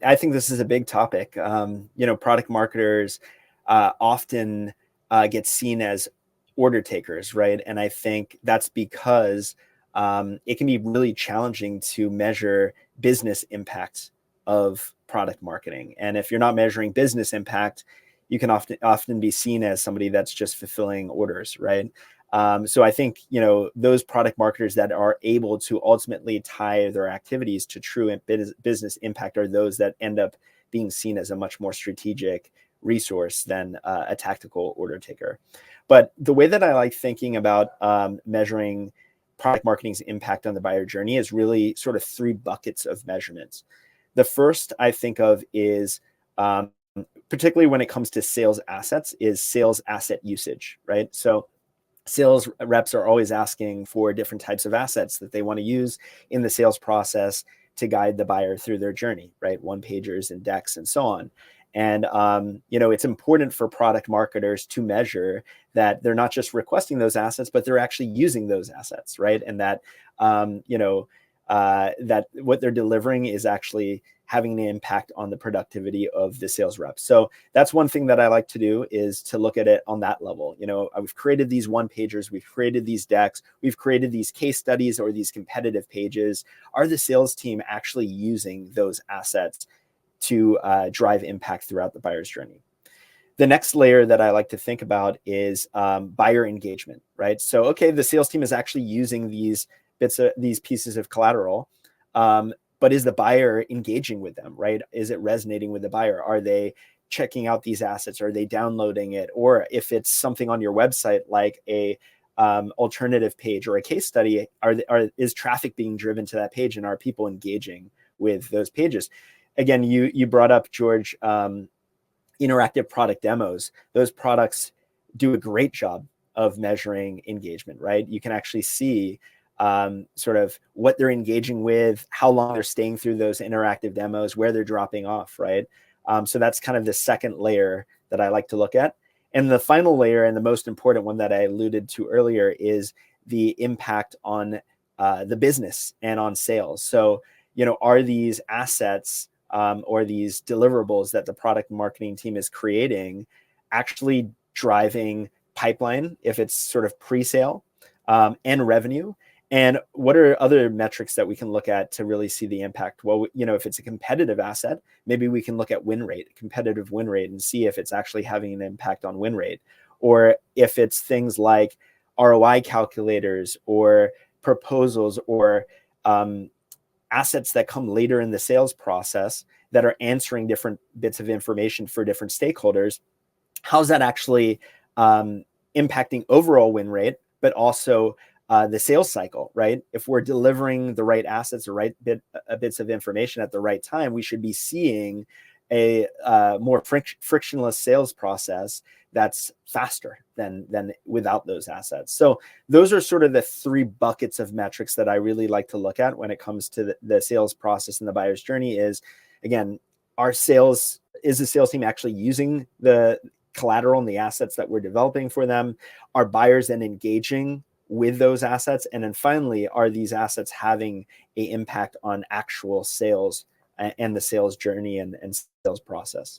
I think this is a big topic. Product marketers often get seen as order takers, right? And I think that's because it can be really challenging to measure business impact of product marketing. And if you're not measuring business impact, you can often be seen as somebody that's just fulfilling orders, right? So I think, those product marketers that are able to ultimately tie their activities to true business impact are those that end up being seen as a much more strategic resource than a tactical order taker. But the way that I like thinking about measuring product marketing's impact on the buyer journey is really sort of three buckets of measurements. The first I think of is, particularly when it comes to sales assets, is sales asset usage, right? So sales reps are always asking for different types of assets that they want to use in the sales process to guide the buyer through their journey, right? One pagers and decks and so on. And, it's important for product marketers to measure that they're not just requesting those assets, but they're actually using those assets, right? And that, that what they're delivering is actually having an impact on the productivity of the sales reps. So that's one thing that I like to do, is to look at it on that level. We've created these one pagers, we've created these decks, we've created these case studies or these competitive pages. Are the sales team actually using those assets to drive impact throughout the buyer's journey? The next layer that I like to think about is buyer engagement, right? So, okay, the sales team is actually using these pieces of collateral, but is the buyer engaging with them, right? Is it resonating with the buyer? Are they checking out these assets? Are they downloading it? Or if it's something on your website, like a alternative page or a case study, is traffic being driven to that page, and are people engaging with those pages? Again, you brought up, George, interactive product demos. Those products do a great job of measuring engagement, right? You can actually see sort of what they're engaging with, how long they're staying through those interactive demos, where they're dropping off, right? So that's kind of the second layer that I like to look at. And the final layer, and the most important one that I alluded to earlier, is the impact on the business and on sales. So, are these assets or these deliverables that the product marketing team is creating actually driving pipeline, if it's sort of pre-sale, and revenue? And what are other metrics that we can look at to really see the impact? Well, if it's a competitive asset, maybe we can look at win rate, competitive win rate, and see if it's actually having an impact on win rate. Or if it's things like ROI calculators or proposals or assets that come later in the sales process that are answering different bits of information for different stakeholders, how's that actually impacting overall win rate, but also the sales cycle, right? If we're delivering the right assets or bits of information at the right time, we should be seeing a more frictionless sales process that's faster than without those assets. So those are sort of the three buckets of metrics that I really like to look at when it comes to the sales process and the buyer's journey. Is, again, is the sales team actually using the collateral and the assets that we're developing for them? Are buyers then engaging with those assets? And then finally, are these assets having an impact on actual sales and the sales journey and sales process?